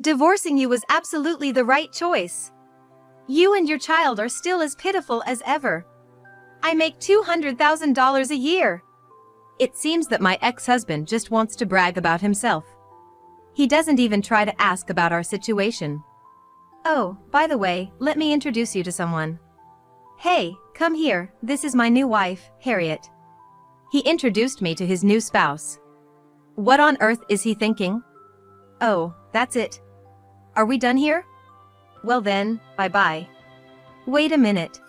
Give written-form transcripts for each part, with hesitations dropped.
Divorcing you was absolutely the right choice. You and your child are still as pitiful as ever. I make $200,000 a year. It seems that my ex-husband just wants to brag about himself. He doesn't even try to ask about our situation. Oh, by the way, let me introduce you to someone. Hey, come here, this is my new wife, Harriet. He introduced me to his new spouse. What on earth is he thinking? Oh, that's it. Are we done here? Well then, bye-bye. Wait a minute.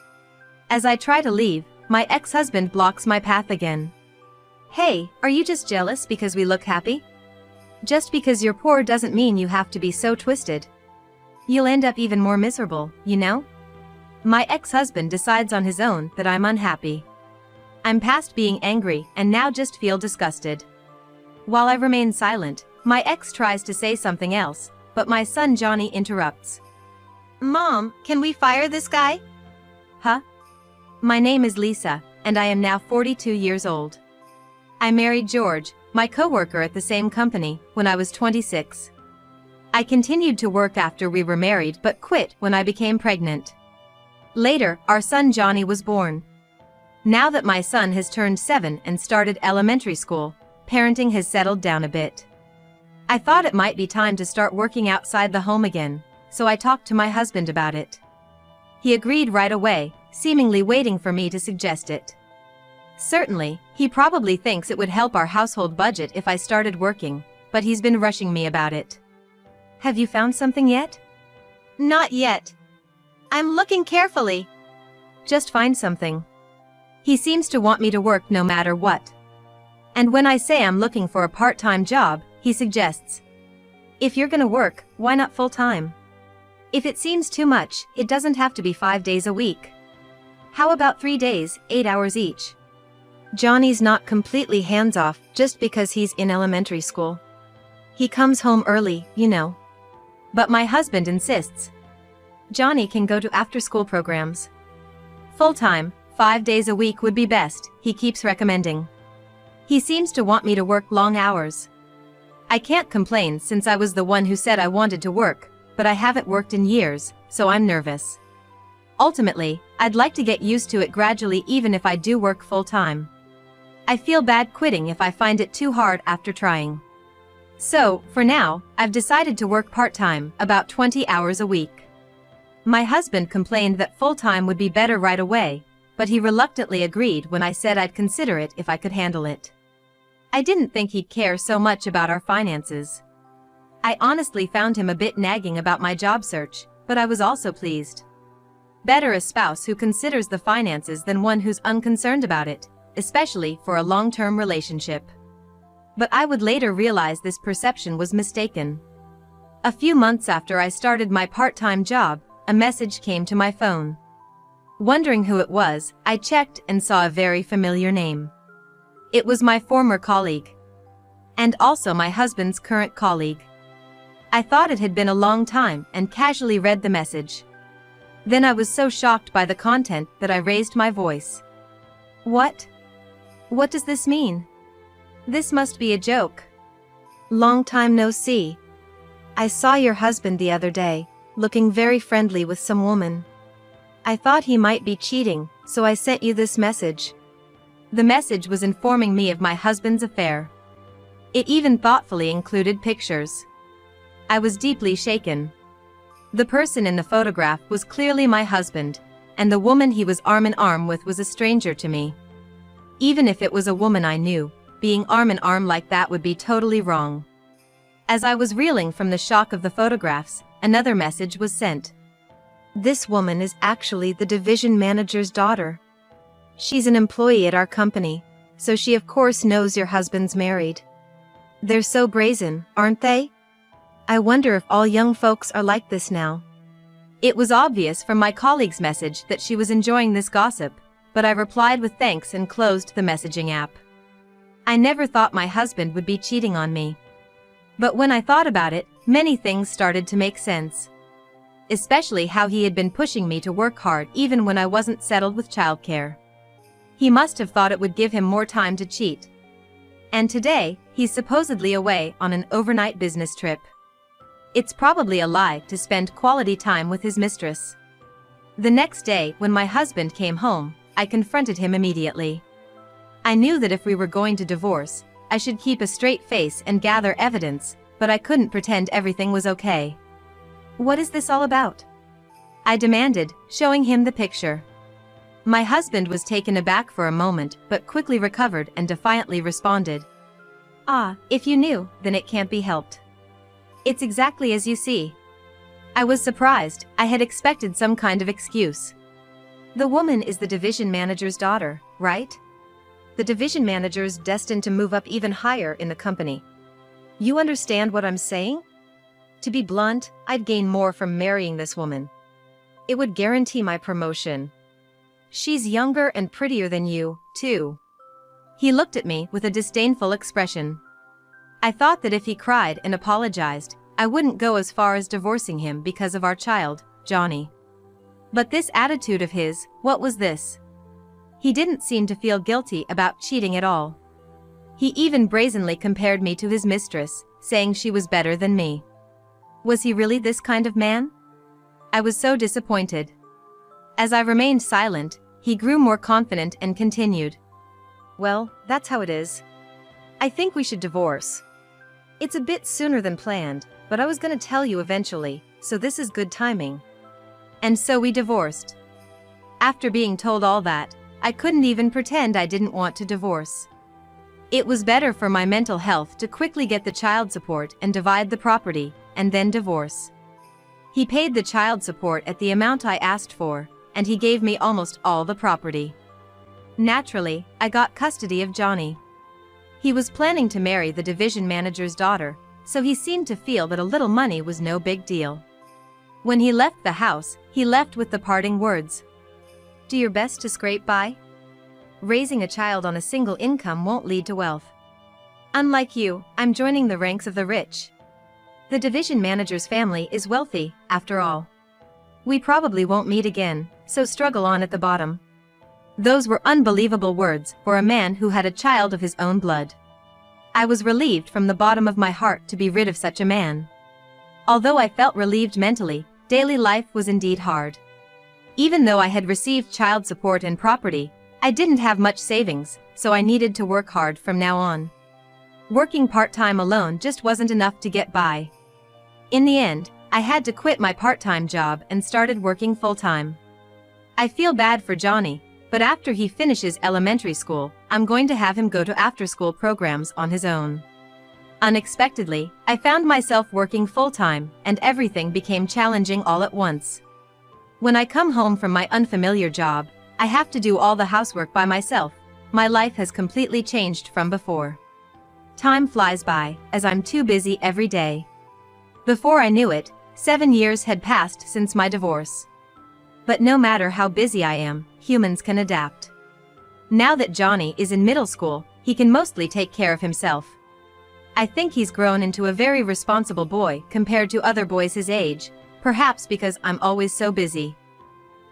As I try to leave, my ex-husband blocks my path again. Hey, are you just jealous because we look happy? Just because you're poor doesn't mean you have to be so twisted. You'll end up even more miserable, you know? My ex-husband decides on his own that I'm unhappy. I'm past being angry and now just feel disgusted. While I remain silent, my ex tries to say something else, but my son Johnny interrupts. Mom, can we fire this guy? Huh? My name is Lisa, and I am now 42 years old. I married George, my coworker at the same company, when I was 26. I continued to work after we were married but quit when I became pregnant. Later, our son Johnny was born. Now that my son has turned 7 and started elementary school, parenting has settled down a bit. I thought it might be time to start working outside the home again, so I talked to my husband about it. He agreed right away, seemingly waiting for me to suggest it. Certainly, he probably thinks it would help our household budget if I started working, but he's been rushing me about it. Have you found something yet? Not yet. I'm looking carefully. Just find something. He seems to want me to work no matter what. And when I say I'm looking for a part-time job, he suggests, if you're gonna work, why not full-time? If it seems too much, it doesn't have to be 5 days a week. How about 3 days, 8 hours each? Johnny's not completely hands-off just because he's in elementary school. He comes home early, you know. But my husband insists. Johnny can go to after-school programs. Full-time, 5 days a week would be best, he keeps recommending. He seems to want me to work long hours. I can't complain since I was the one who said I wanted to work, but I haven't worked in years, so I'm nervous. Ultimately, I'd like to get used to it gradually even if I do work full-time. I feel bad quitting if I find it too hard after trying. So, for now, I've decided to work part-time, about 20 hours a week. My husband complained that full-time would be better right away, but he reluctantly agreed when I said I'd consider it if I could handle it. I didn't think he'd care so much about our finances. I honestly found him a bit nagging about my job search, but I was also pleased. Better a spouse who considers the finances than one who's unconcerned about it, especially for a long-term relationship. But I would later realize this perception was mistaken. A few months after I started my part-time job, a message came to my phone. Wondering who it was, I checked and saw a very familiar name. It was my former colleague. And also my husband's current colleague. I thought it had been a long time and casually read the message. Then I was so shocked by the content that I raised my voice. What? What does this mean? This must be a joke. Long time no see. I saw your husband the other day, looking very friendly with some woman. I thought he might be cheating, so I sent you this message. The message was informing me of my husband's affair. It even thoughtfully included pictures. I was deeply shaken. The person in the photograph was clearly my husband, and the woman he was arm in arm with was a stranger to me. Even if it was a woman I knew, being arm in arm like that would be totally wrong. As I was reeling from the shock of the photographs, another message was sent. This woman is actually the division manager's daughter. She's an employee at our company, so she of course knows your husband's married. They're so brazen, aren't they? I wonder if all young folks are like this now. It was obvious from my colleague's message that she was enjoying this gossip, but I replied with thanks and closed the messaging app. I never thought my husband would be cheating on me. But when I thought about it, many things started to make sense. Especially how he had been pushing me to work hard even when I wasn't settled with childcare. He must have thought it would give him more time to cheat. And today, he's supposedly away on an overnight business trip. It's probably a lie to spend quality time with his mistress. The next day, when my husband came home, I confronted him immediately. I knew that if we were going to divorce, I should keep a straight face and gather evidence, but I couldn't pretend everything was okay. "What is this all about?" I demanded, showing him the picture. My husband was taken aback for a moment, but quickly recovered and defiantly responded, "Ah, if you knew, then it can't be helped. It's exactly as you see." I was surprised. I had expected some kind of excuse. "The woman is the division manager's daughter, right? The division manager's destined to move up even higher in the company. You understand what I'm saying? To be blunt, I'd gain more from marrying this woman. It would guarantee my promotion. She's younger and prettier than you, too." He looked at me with a disdainful expression. I thought that if he cried and apologized, I wouldn't go as far as divorcing him because of our child, Johnny. But this attitude of his, what was this? He didn't seem to feel guilty about cheating at all. He even brazenly compared me to his mistress, saying she was better than me. Was he really this kind of man? I was so disappointed. As I remained silent, he grew more confident and continued, "Well, that's how it is. I think we should divorce. It's a bit sooner than planned, but I was gonna tell you eventually, so this is good timing." And so we divorced. After being told all that, I couldn't even pretend I didn't want to divorce. It was better for my mental health to quickly get the child support and divide the property, and then divorce. He paid the child support at the amount I asked for, and he gave me almost all the property. Naturally, I got custody of Johnny. He was planning to marry the division manager's daughter, so he seemed to feel that a little money was no big deal. When he left the house, he left with the parting words, "Do your best to scrape by. Raising a child on a single income won't lead to wealth. Unlike you, I'm joining the ranks of the rich. The division manager's family is wealthy, after all. We probably won't meet again, so struggle on at the bottom." Those were unbelievable words for a man who had a child of his own blood. I was relieved from the bottom of my heart to be rid of such a man. Although I felt relieved mentally, daily life was indeed hard. Even though I had received child support and property, I didn't have much savings, so I needed to work hard from now on. Working part-time alone just wasn't enough to get by. In the end, I had to quit my part-time job and started working full-time. I feel bad for Johnny, but after he finishes elementary school, I'm going to have him go to after-school programs on his own. Unexpectedly, I found myself working full-time, and everything became challenging all at once. When I come home from my unfamiliar job, I have to do all the housework by myself. My life has completely changed from before. Time flies by, as I'm too busy every day. Before I knew it, 7 years had passed since my divorce. But no matter how busy I am, humans can adapt. Now that Johnny is in middle school, he can mostly take care of himself. I think he's grown into a very responsible boy compared to other boys his age, perhaps because I'm always so busy.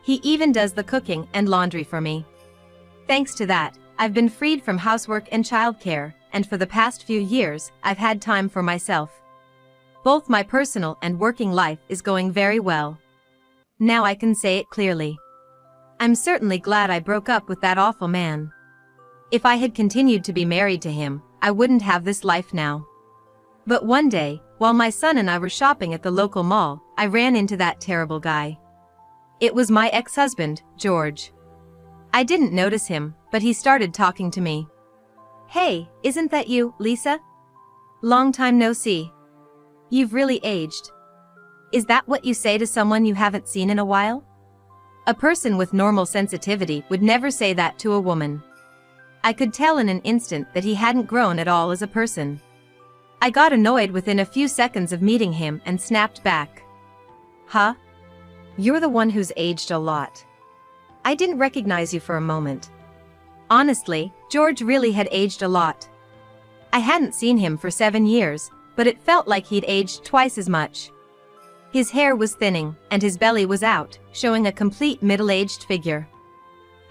He even does the cooking and laundry for me. Thanks to that, I've been freed from housework and childcare, and for the past few years, I've had time for myself. Both my personal and working life is going very well. Now I can say it clearly. I'm certainly glad I broke up with that awful man. If I had continued to be married to him, I wouldn't have this life now. But one day, while my son and I were shopping at the local mall, I ran into that terrible guy. It was my ex-husband, George. I didn't notice him, but he started talking to me. "Hey, isn't that you, Lisa? Long time no see. You've really aged." Is that what you say to someone you haven't seen in a while? A person with normal sensitivity would never say that to a woman. I could tell in an instant that he hadn't grown at all as a person. I got annoyed within a few seconds of meeting him and snapped back. "Huh? You're the one who's aged a lot. I didn't recognize you for a moment." Honestly, George really had aged a lot. I hadn't seen him for 7 years, but it felt like he'd aged twice as much. His hair was thinning, and his belly was out, showing a complete middle-aged figure.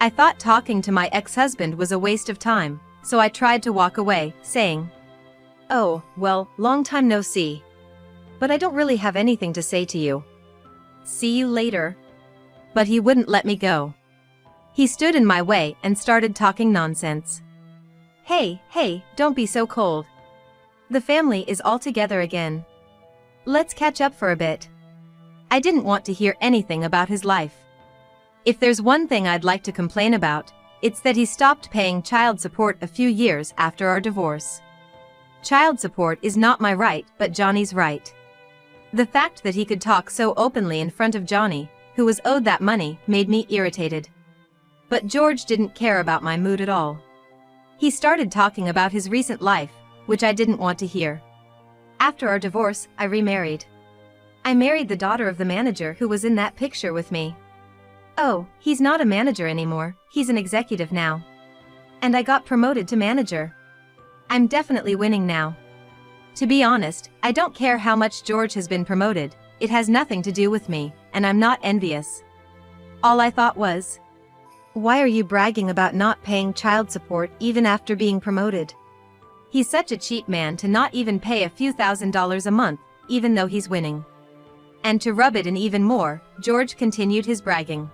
I thought talking to my ex-husband was a waste of time, so I tried to walk away, saying, "Oh, well, long time no see. but I don't really have anything to say to you. See you later. But he wouldn't let me go. He stood in my way and started talking nonsense. Hey, don't be so cold. The family is all together again. Let's catch up for a bit. I didn't want to hear anything about his life. If there's one thing I'd like to complain about, it's that he stopped paying child support a few years after our divorce. Child support is not my right, but Johnny's right. The fact that he could talk so openly in front of Johnny, who was owed that money, made me irritated. But George didn't care about my mood at all. He started talking about his recent life, which I didn't want to hear. After our divorce, I remarried. I married the daughter of the manager who was in that picture with me. Oh, he's not a manager anymore, he's an executive now. And I got promoted to manager. I'm definitely winning now. To be honest, I don't care how much George has been promoted, it has nothing to do with me, and I'm not envious. All I thought was, why are you bragging about not paying child support even after being promoted? He's such a cheap man to not even pay a few $1,000s a month, even though he's winning. And to rub it in even more, George continued his bragging.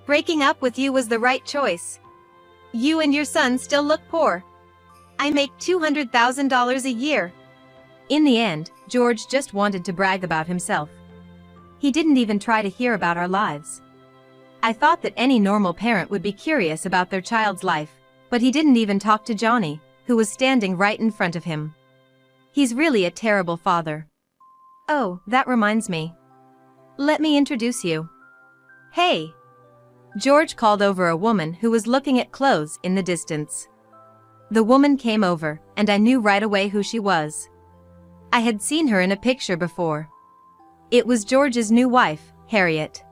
Breaking up with you was the right choice. You and your son still look poor. I make $200,000 a year. In the end, George just wanted to brag about himself. He didn't even try to hear about our lives. I thought that any normal parent would be curious about their child's life, but he didn't even talk to Johnny, who was standing right in front of him. He's really a terrible father. Oh, that reminds me. Let me introduce you. Hey! George called over a woman who was looking at clothes in the distance. The woman came over, and I knew right away who she was. I had seen her in a picture before. It was George's new wife, Harriet.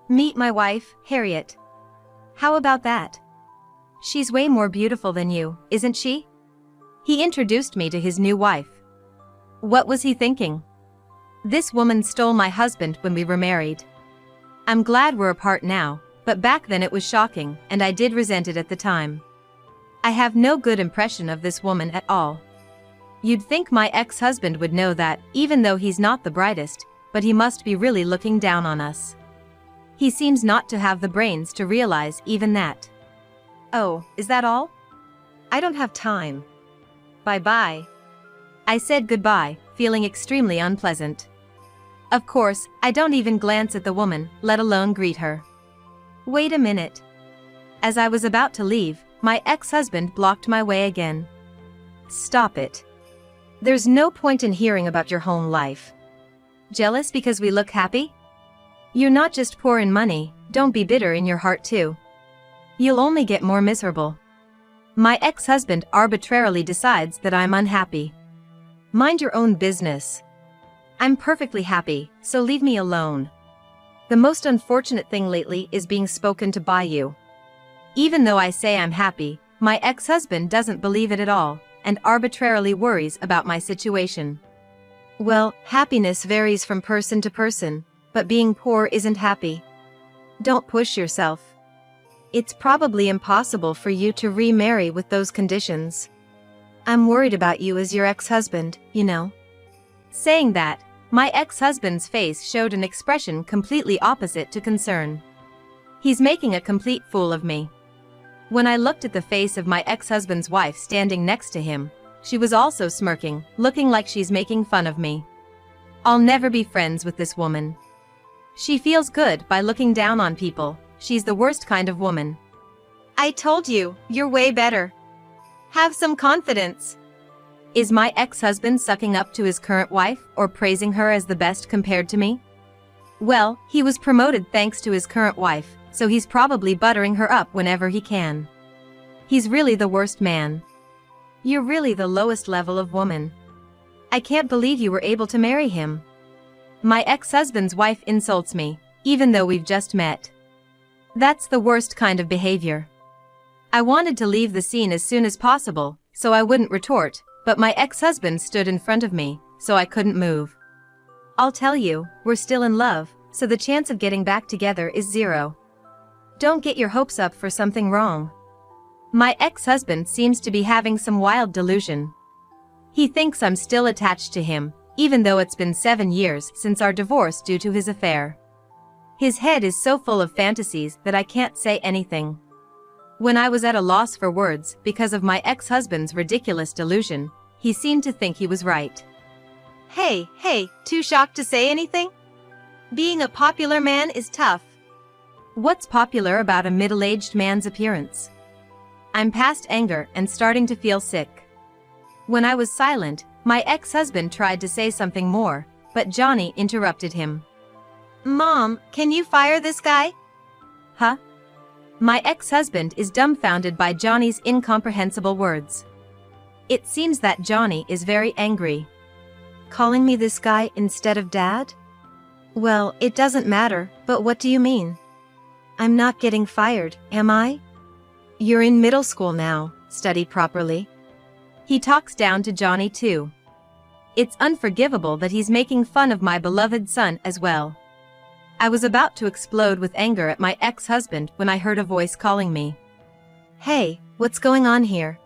Meet my wife, Harriet. How about that? She's way more beautiful than you, isn't she? He introduced me to his new wife. What was he thinking? This woman stole my husband when we were married. I'm glad we're apart now, but back then it was shocking, and I did resent it at the time. I have no good impression of this woman at all. You'd think my ex-husband would know that, even though he's not the brightest, but he must be really looking down on us. He seems not to have the brains to realize even that. Oh, is that all? I don't have time. Bye-bye. I said goodbye, feeling extremely unpleasant. Of course, I don't even glance at the woman, let alone greet her. Wait a minute. As I was about to leave, my ex-husband blocked my way again. Stop it. There's no point in hearing about your home life. Jealous because we look happy? You're not just poor in money, don't be bitter in your heart too. You'll only get more miserable. My ex-husband arbitrarily decides that I'm unhappy. Mind your own business. I'm perfectly happy, so leave me alone. The most unfortunate thing lately is being spoken to by you. Even though I say I'm happy, my ex-husband doesn't believe it at all, and arbitrarily worries about my situation. Well, happiness varies from person to person, but being poor isn't happy. Don't push yourself. It's probably impossible for you to remarry with those conditions. I'm worried about you as your ex-husband, you know. Saying that, my ex-husband's face showed an expression completely opposite to concern. He's making a complete fool of me. When I looked at the face of my ex-husband's wife standing next to him, she was also smirking, looking like she's making fun of me. I'll never be friends with this woman. She feels good by looking down on people. She's the worst kind of woman. I told you, you're way better. Have some confidence. Is my ex-husband sucking up to his current wife or praising her as the best compared to me? Well, he was promoted thanks to his current wife, so he's probably buttering her up whenever he can. He's really the worst man. You're really the lowest level of woman. I can't believe you were able to marry him. My ex-husband's wife insults me, even though we've just met. That's the worst kind of behavior. I wanted to leave the scene as soon as possible, so I wouldn't retort, but my ex-husband stood in front of me, so I couldn't move. I'll tell you, we're still in love, so the chance of getting back together is 0. Don't get your hopes up for something wrong. My ex-husband seems to be having some wild delusion. He thinks I'm still attached to him, even though it's been 7 years since our divorce due to his affair. His head is so full of fantasies that I can't say anything. When I was at a loss for words because of my ex-husband's ridiculous delusion, he seemed to think he was right. Hey, too shocked to say anything? Being a popular man is tough. What's popular about a middle-aged man's appearance? I'm past anger and starting to feel sick. When I was silent, my ex-husband tried to say something more, but Johnny interrupted him. Mom, can you fire this guy? Huh? My ex-husband is dumbfounded by Johnny's incomprehensible words. It seems that Johnny is very angry. Calling me this guy instead of Dad? Well, it doesn't matter, but what do you mean? I'm not getting fired, am I? You're in middle school now, study properly. He talks down to Johnny too. It's unforgivable that he's making fun of my beloved son as well. I was about to explode with anger at my ex-husband when I heard a voice calling me. Hey, what's going on here?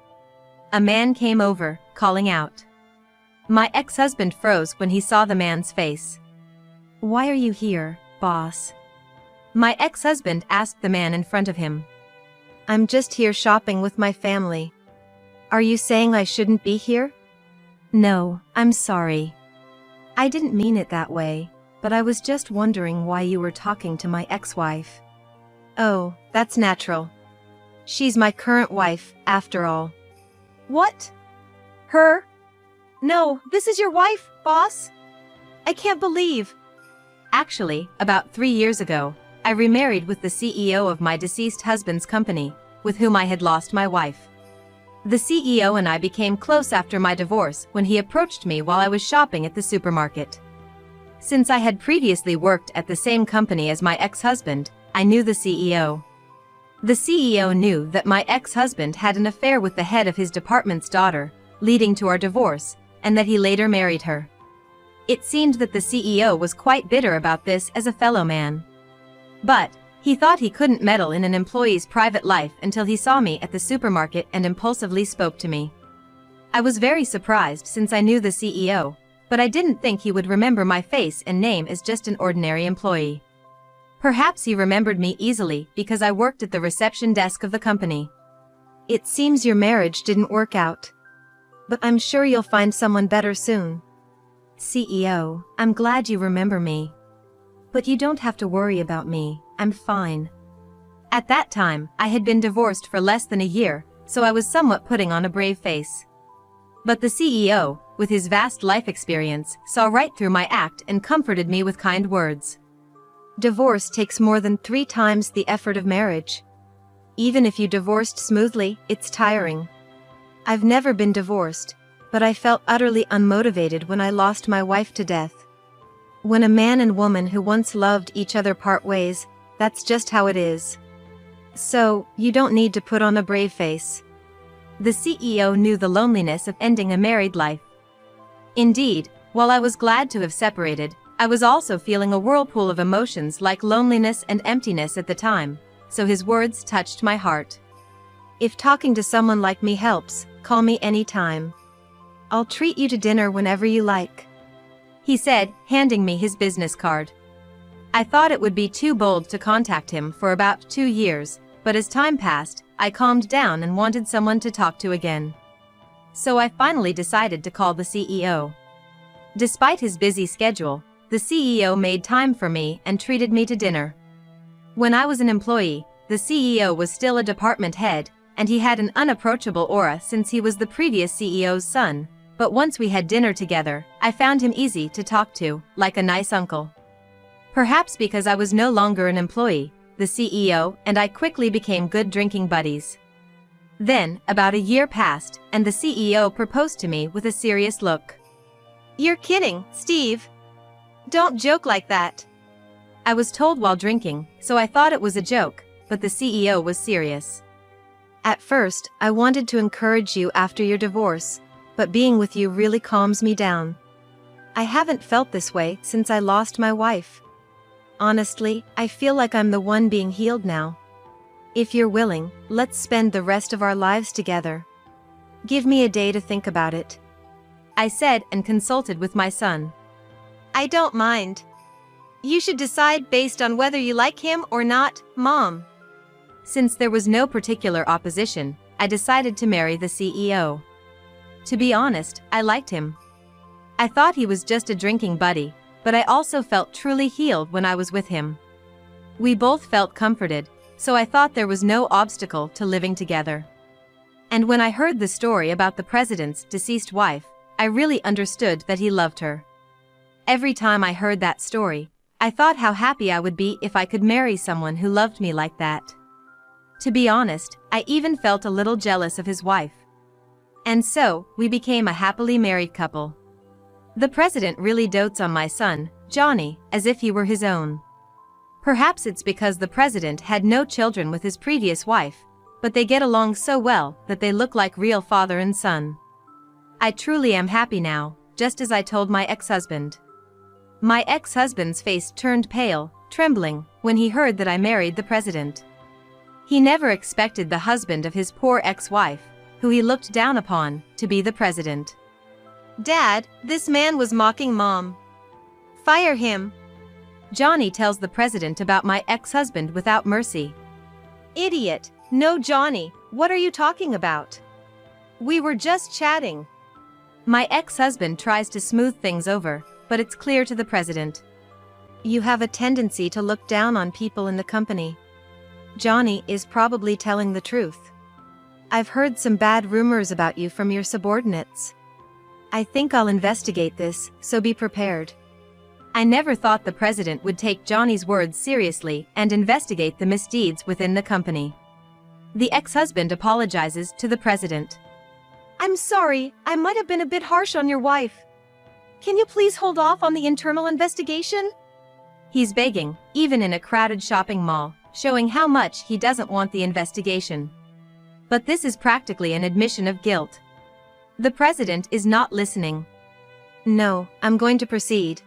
A man came over, calling out. My ex-husband froze when he saw the man's face. Why are you here, boss? My ex-husband asked the man in front of him. I'm just here shopping with my family. Are you saying I shouldn't be here? No, I'm sorry. I didn't mean it that way, but I was just wondering why you were talking to my ex-wife. Oh, that's natural. She's my current wife, after all. What? Her? No, this is your wife, boss? I can't believe. Actually, about 3 years ago, I remarried with the CEO of my deceased husband's company, with whom I had lost my wife. The CEO and I became close after my divorce when he approached me while I was shopping at the supermarket. Since I had previously worked at the same company as my ex-husband, I knew the CEO. The CEO knew that my ex-husband had an affair with the head of his department's daughter, leading to our divorce, and that he later married her. It seemed that the CEO was quite bitter about this as a fellow man. But he thought he couldn't meddle in an employee's private life until he saw me at the supermarket and impulsively spoke to me. I was very surprised since I knew the CEO, but I didn't think he would remember my face and name as just an ordinary employee. Perhaps he remembered me easily because I worked at the reception desk of the company. It seems your marriage didn't work out. But I'm sure you'll find someone better soon. CEO, I'm glad you remember me. But you don't have to worry about me, I'm fine. At that time, I had been divorced for less than a year, so I was somewhat putting on a brave face. But the CEO, with his vast life experience, saw right through my act and comforted me with kind words. Divorce takes more than 3 times the effort of marriage. Even if you divorced smoothly, it's tiring. I've never been divorced, but I felt utterly unmotivated when I lost my wife to death. When a man and woman who once loved each other part ways, that's just how it is. So, you don't need to put on a brave face. The CEO knew the loneliness of ending a married life. Indeed, while I was glad to have separated, I was also feeling a whirlpool of emotions like loneliness and emptiness at the time, so his words touched my heart. If talking to someone like me helps, call me anytime. I'll treat you to dinner whenever you like. He said, handing me his business card. I thought it would be too bold to contact him for about 2 years, but as time passed, I calmed down and wanted someone to talk to again. So I finally decided to call the CEO. Despite his busy schedule, the CEO made time for me and treated me to dinner. When I was an employee, the CEO was still a department head, and he had an unapproachable aura since he was the previous CEO's son. But once we had dinner together, I found him easy to talk to, like a nice uncle. Perhaps because I was no longer an employee, the CEO and I quickly became good drinking buddies. Then, about a year passed, and the CEO proposed to me with a serious look. You're kidding, Steve. Don't joke like that. I was told while drinking, so I thought it was a joke, but the CEO was serious. At first, I wanted to encourage you after your divorce, but being with you really calms me down. I haven't felt this way since I lost my wife. Honestly, I feel like I'm the one being healed now. If you're willing, let's spend the rest of our lives together. Give me a day to think about it. I said and consulted with my son. I don't mind. You should decide based on whether you like him or not, Mom. Since there was no particular opposition, I decided to marry the CEO. To be honest, I liked him. I thought he was just a drinking buddy, but I also felt truly healed when I was with him. We both felt comforted, so I thought there was no obstacle to living together. And when I heard the story about the president's deceased wife, I really understood that he loved her. Every time I heard that story, I thought how happy I would be if I could marry someone who loved me like that. To be honest, I even felt a little jealous of his wife. And so, we became a happily married couple. The president really dotes on my son, Johnny, as if he were his own. Perhaps it's because the president had no children with his previous wife, but they get along so well that they look like real father and son. I truly am happy now, just as I told my ex-husband. My ex-husband's face turned pale, trembling, when he heard that I married the president. He never expected the husband of his poor ex-wife, who he looked down upon, to be the president. Dad, this man was mocking Mom. Fire him. Johnny tells the president about my ex-husband without mercy. Idiot, no Johnny, what are you talking about? We were just chatting. My ex-husband tries to smooth things over, but it's clear to the president. You have a tendency to look down on people in the company. Johnny is probably telling the truth. I've heard some bad rumors about you from your subordinates. I think I'll investigate this, so be prepared. I never thought the president would take Johnny's words seriously and investigate the misdeeds within the company. The ex-husband apologizes to the president. I'm sorry, I might have been a bit harsh on your wife. Can you please hold off on the internal investigation? He's begging, even in a crowded shopping mall, showing how much he doesn't want the investigation. But this is practically an admission of guilt. The president is not listening. No, I'm going to proceed.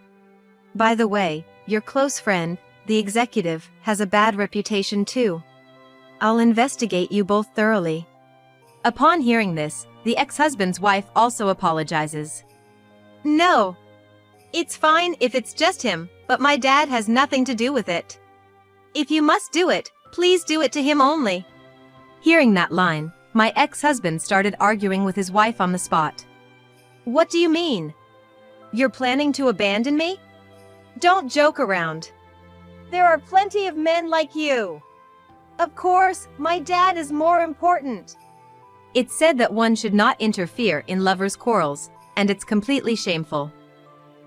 By the way, your close friend, the executive, has a bad reputation too. I'll investigate you both thoroughly. Upon hearing this, the ex-husband's wife also apologizes. No. It's fine if it's just him, but my dad has nothing to do with it. If you must do it, please do it to him only. Hearing that line, my ex-husband started arguing with his wife on the spot. What do you mean? You're planning to abandon me? Don't joke around. There are plenty of men like you. Of course, my dad is more important. It's said that one should not interfere in lovers' quarrels, and it's completely shameful.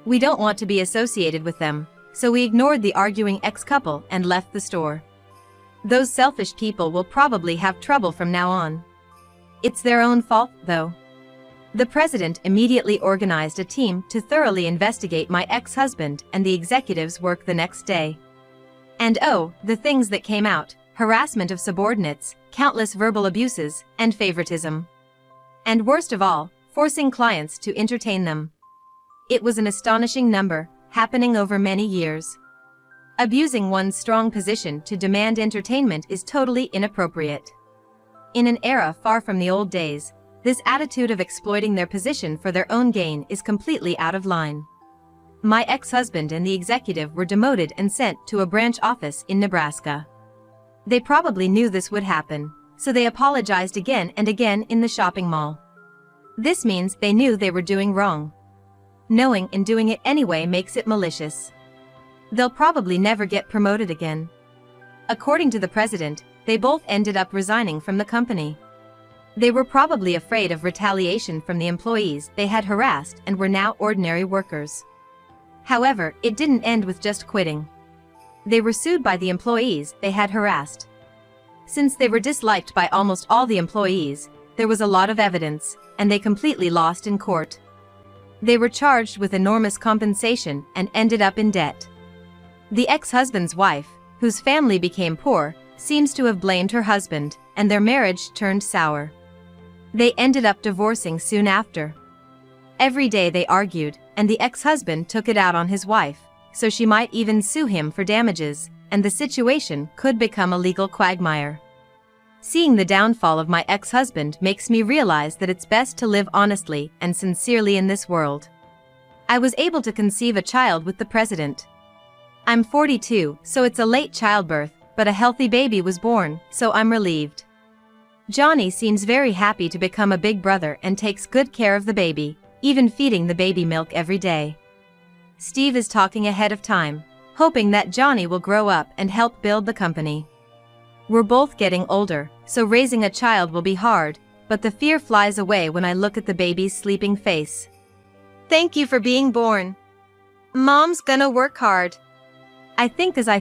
We don't want to be associated with them, so we ignored the arguing ex-couple and left the store. Those selfish people will probably have trouble from now on. It's their own fault, though. The president immediately organized a team to thoroughly investigate my ex-husband and the executive's work the next day. And oh, the things that came out: harassment of subordinates, countless verbal abuses, and favoritism. And worst of all, forcing clients to entertain them. It was an astonishing number, happening over many years. Abusing one's strong position to demand entertainment is totally inappropriate. In an era far from the old days, this attitude of exploiting their position for their own gain is completely out of line. My ex-husband and the executive were demoted and sent to a branch office in Nebraska. They probably knew this would happen, so they apologized again and again in the shopping mall. This means they knew they were doing wrong. Knowing and doing it anyway makes it malicious. They'll probably never get promoted again. According to the president, they both ended up resigning from the company. They were probably afraid of retaliation from the employees they had harassed and were now ordinary workers. However, it didn't end with just quitting. They were sued by the employees they had harassed. Since they were disliked by almost all the employees, there was a lot of evidence, and they completely lost in court. They were charged with enormous compensation and ended up in debt. The ex-husband's wife, whose family became poor, seems to have blamed her husband, and their marriage turned sour. They ended up divorcing soon after. Every day they argued, and the ex-husband took it out on his wife, so she might even sue him for damages, and the situation could become a legal quagmire. Seeing the downfall of my ex-husband makes me realize that it's best to live honestly and sincerely in this world. I was able to conceive a child with the president. I'm 42, so it's a late childbirth, but a healthy baby was born, so I'm relieved. Johnny seems very happy to become a big brother and takes good care of the baby, even feeding the baby milk every day. Steve is talking ahead of time, hoping that Johnny will grow up and help build the company. We're both getting older, so raising a child will be hard, but the fear flies away when I look at the baby's sleeping face. Thank you for being born. Mom's gonna work hard. I think as I